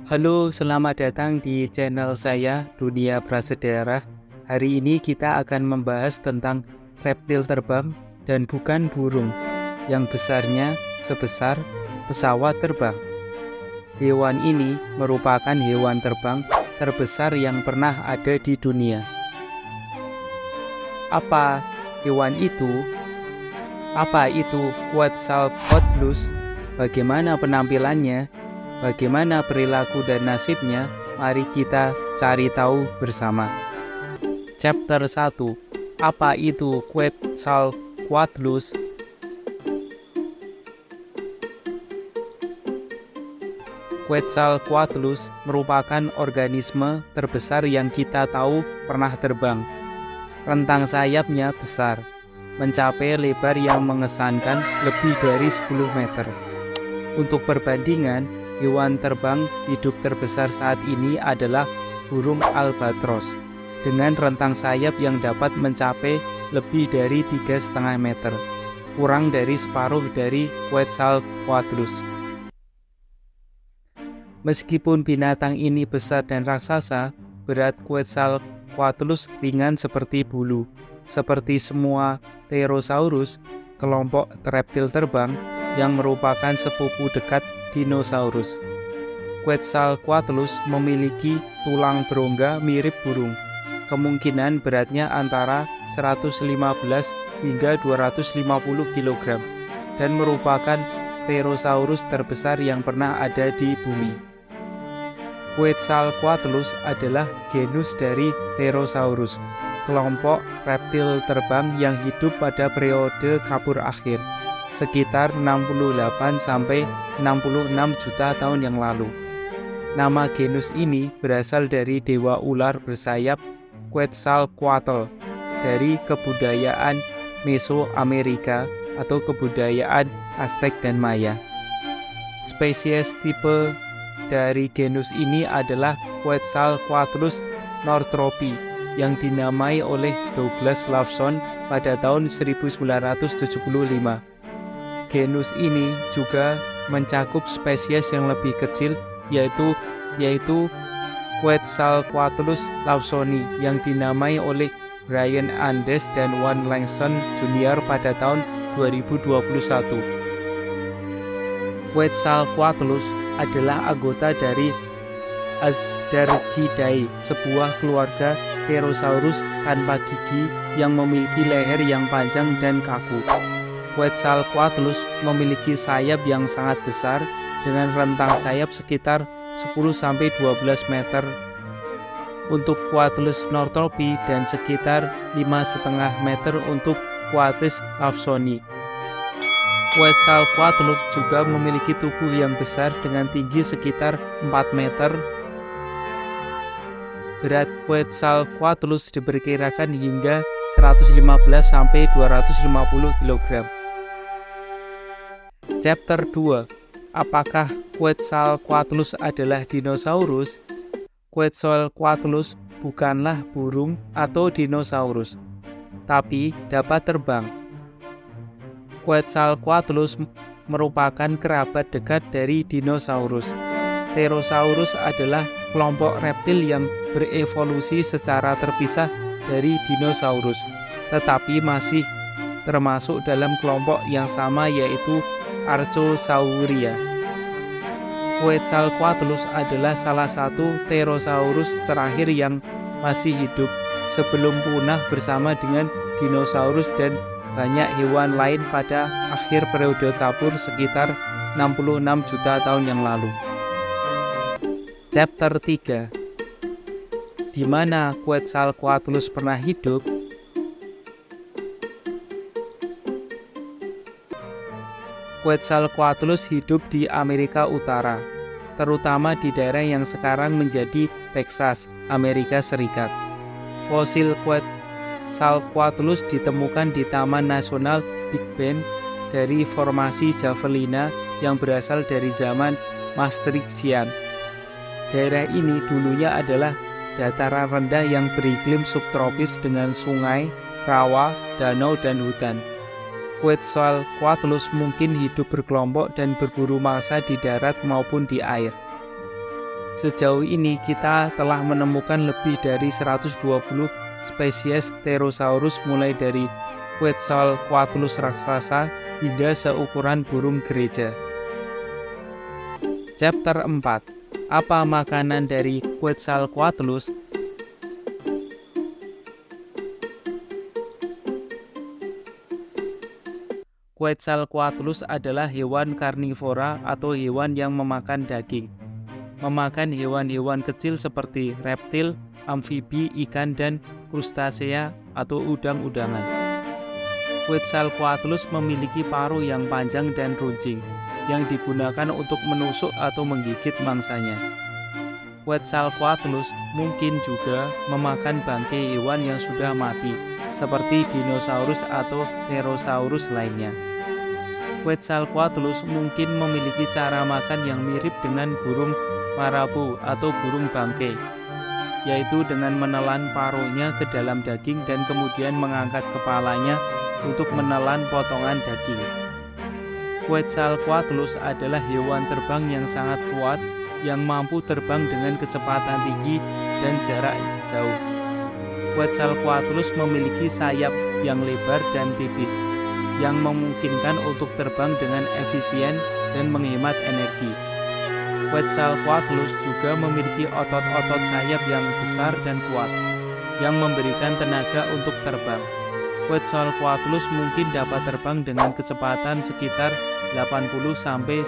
Halo, selamat datang di channel saya Dunia Prasejarah. Hari ini kita akan membahas tentang reptil terbang dan bukan burung yang besarnya sebesar pesawat terbang. Hewan ini merupakan hewan terbang terbesar yang pernah ada di dunia. Apa hewan itu? Apa itu Quetzalcoatlus? Bagaimana penampilannya? Bagaimana perilaku dan nasibnya? Mari kita cari tahu bersama. Chapter 1. Apa itu Quetzalcoatlus? Quetzalcoatlus merupakan organisme terbesar yang kita tahu pernah terbang. Rentang sayapnya besar, mencapai lebar yang mengesankan lebih dari 10 meter. Untuk perbandingan, hewan terbang hidup terbesar saat ini adalah burung albatros dengan rentang sayap yang dapat mencapai lebih dari 3,5 meter, kurang dari separuh dari Quetzalcoatlus. Meskipun binatang ini besar dan raksasa, berat Quetzalcoatlus ringan seperti bulu. Seperti semua Therosaurus, kelompok reptil terbang yang merupakan sepupu dekat dinosaurus. Quetzalcoatlus memiliki tulang berongga mirip burung. Kemungkinan beratnya antara 115 hingga 250 kg dan merupakan Therosaurus terbesar yang pernah ada di bumi. Quetzalcoatlus adalah genus dari Therosaurus, kelompok reptil terbang yang hidup pada periode Kapur akhir, sekitar 68-66 juta tahun yang lalu. Nama genus ini berasal dari dewa ular bersayap Quetzalcoatl dari kebudayaan Mesoamerika atau kebudayaan Aztec dan Maya. Spesies tipe dari genus ini adalah Quetzalcoatlus northropi yang dinamai oleh Douglas Lawson pada tahun 1975. Genus ini juga mencakup spesies yang lebih kecil yaitu Quetzalcoatlus lawsoni yang dinamai oleh Brian Andes dan Juan Langston Jr. pada tahun 2021. Quetzalcoatlus adalah anggota dari Azhdarchidae, sebuah keluarga Therosaurus tanpa gigi yang memiliki leher yang panjang dan kaku. Quetzalcoatlus memiliki sayap yang sangat besar dengan rentang sayap sekitar 10-12 meter untuk Quetzalcoatlus northropi dan sekitar 5,5 meter untuk Quetzalcoatlus lawsoni. Quetzalcoatlus juga memiliki tubuh yang besar dengan tinggi sekitar 4 meter. Berat Quetzalcoatlus diperkirakan hingga 115-250 kg. Chapter 2. Apakah Quetzalcoatlus adalah dinosaurus? Quetzalcoatlus bukanlah burung atau dinosaurus, tapi dapat terbang. Quetzalcoatlus merupakan kerabat dekat dari dinosaurus. Therosaurus adalah kelompok reptil yang berevolusi secara terpisah dari dinosaurus, tetapi masih termasuk dalam kelompok yang sama yaitu Archosauria. Quetzalcoatlus adalah salah satu Therosaurus terakhir yang masih hidup sebelum punah bersama dengan dinosaurus dan banyak hewan lain pada akhir periode Kapur sekitar 66 juta tahun yang lalu. Chapter 3. Di mana Quetzalcoatlus pernah hidup? Quetzalcoatlus hidup di Amerika Utara, terutama di daerah yang sekarang menjadi Texas, Amerika Serikat. Fosil Quetzalcoatlus ditemukan di Taman Nasional Big Bend dari formasi Javelina yang berasal dari zaman Maastrichtian. Daerah ini dulunya adalah dataran rendah yang beriklim subtropis dengan sungai, rawa, danau, dan hutan. Quetzalcoatlus mungkin hidup berkelompok dan berburu mangsa di darat maupun di air. Sejauh ini kita telah menemukan lebih dari 120 spesies Pterosaurus mulai dari Quetzalcoatlus raksasa hingga seukuran burung gereja. Chapter 4. Apa makanan dari Quetzalcoatlus? Quetzalcoatlus adalah hewan karnivora atau hewan yang memakan daging. Memakan hewan-hewan kecil seperti reptil, amfibi, ikan, dan krustasea atau udang-udangan. Quetzalcoatlus memiliki paruh yang panjang dan runcing, yang digunakan untuk menusuk atau menggigit mangsanya. Quetzalcoatlus mungkin juga memakan bangkai hewan yang sudah mati, seperti dinosaurus atau pterosaurus lainnya. Quetzalcoatlus mungkin memiliki cara makan yang mirip dengan burung marabu atau burung bangkai, yaitu dengan menelan paruhnya ke dalam daging dan kemudian mengangkat kepalanya untuk menelan potongan daging. Quetzalcoatlus adalah hewan terbang yang sangat kuat yang mampu terbang dengan kecepatan tinggi dan jarak jauh. Quetzalcoatlus memiliki sayap yang lebar dan tipis, yang memungkinkan untuk terbang dengan efisien dan menghemat energi. Quetzalcoatlus juga memiliki otot-otot sayap yang besar dan kuat, yang memberikan tenaga untuk terbang. Quetzalcoatlus mungkin dapat terbang dengan kecepatan sekitar 80-120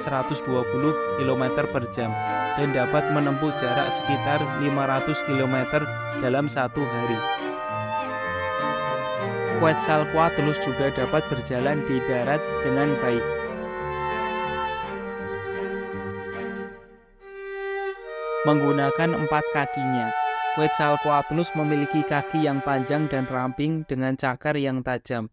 km per jam dan dapat menempuh jarak sekitar 500 km dalam satu hari. Quetzalcoatlus juga dapat berjalan di darat dengan baik. Menggunakan 4 kakinya, Quetzalcoatlus memiliki kaki yang panjang dan ramping dengan cakar yang tajam.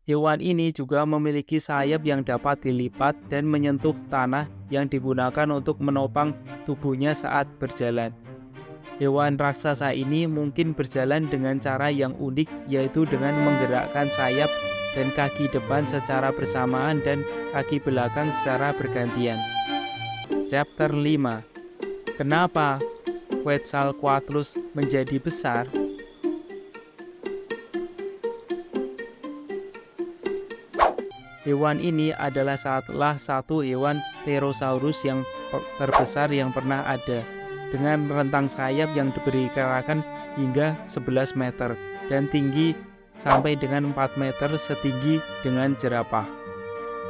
Hewan ini juga memiliki sayap yang dapat dilipat dan menyentuh tanah yang digunakan untuk menopang tubuhnya saat berjalan. Hewan raksasa ini mungkin berjalan dengan cara yang unik, yaitu dengan menggerakkan sayap dan kaki depan secara bersamaan dan kaki belakang secara bergantian. Chapter 5. Kenapa Quetzalcoatlus menjadi besar? Hewan ini adalah salah satu hewan Pterosaurus yang terbesar yang pernah ada, dengan rentang sayap yang diperkirakan hingga 11 meter dan tinggi sampai dengan 4 meter setinggi dengan jerapah.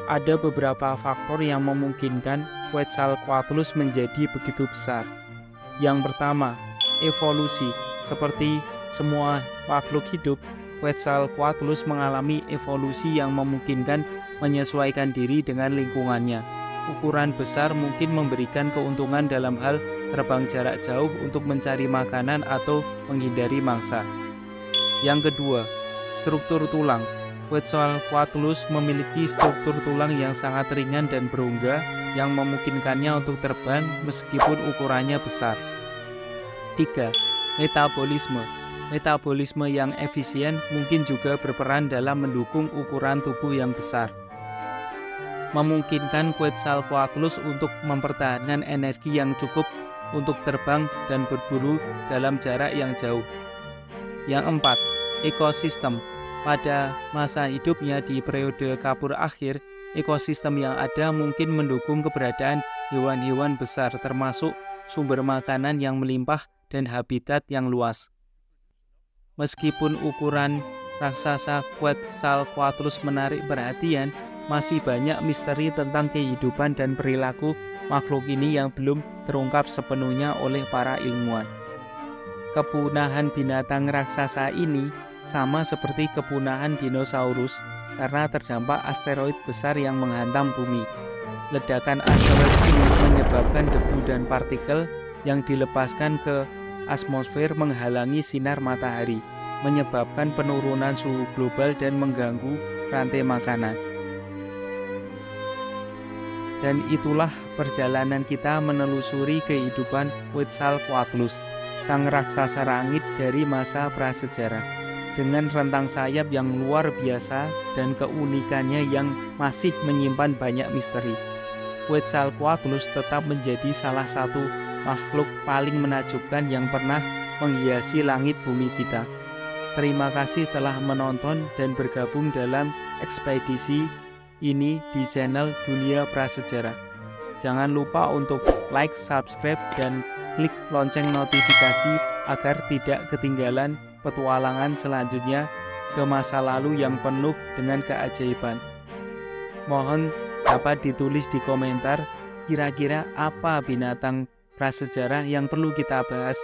Ada beberapa faktor yang memungkinkan Quetzalcoatlus menjadi begitu besar. Yang pertama, evolusi. Seperti semua makhluk hidup, Quetzalcoatlus mengalami evolusi yang memungkinkan menyesuaikan diri dengan lingkungannya. Ukuran besar mungkin memberikan keuntungan dalam hal terbang jarak jauh untuk mencari makanan atau menghindari mangsa. Yang kedua, struktur tulang. Quetzalcoatlus memiliki struktur tulang yang sangat ringan dan berongga yang memungkinkannya untuk terbang meskipun ukurannya besar. 3. Metabolisme. Metabolisme yang efisien mungkin juga berperan dalam mendukung ukuran tubuh yang besar, memungkinkan Quetzalcoatlus untuk mempertahankan energi yang cukup untuk terbang dan berburu dalam jarak yang jauh. Yang 4. Ekosistem. Pada masa hidupnya di periode Kapur akhir, ekosistem yang ada mungkin mendukung keberadaan hewan-hewan besar termasuk sumber makanan yang melimpah dan habitat yang luas. Meskipun ukuran raksasa Quetzalcoatlus menarik perhatian, masih banyak misteri tentang kehidupan dan perilaku makhluk ini yang belum terungkap sepenuhnya oleh para ilmuwan. Kepunahan binatang raksasa ini sama seperti kepunahan dinosaurus karena terdampak asteroid besar yang menghantam bumi. Ledakan asteroid ini menyebabkan debu dan partikel yang dilepaskan ke atmosfer menghalangi sinar matahari, menyebabkan penurunan suhu global dan mengganggu rantai makanan. Dan itulah perjalanan kita menelusuri kehidupan Quetzalcoatlus, sang raksasa langit dari masa prasejarah. Dengan rentang sayap yang luar biasa dan keunikannya yang masih menyimpan banyak misteri, Quetzalcoatlus tetap menjadi salah satu makhluk paling menakjubkan yang pernah menghiasi langit bumi kita. Terima kasih telah menonton dan bergabung dalam ekspedisi ini di channel Dunia Prasejarah. Jangan lupa untuk like, subscribe, dan klik lonceng notifikasi agar tidak ketinggalan petualangan selanjutnya ke masa lalu yang penuh dengan keajaiban. Mohon dapat ditulis di komentar kira-kira apa binatang prasejarah yang perlu kita bahas.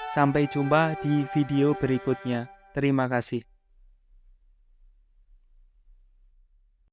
Sampai jumpa di video berikutnya. Terima kasih.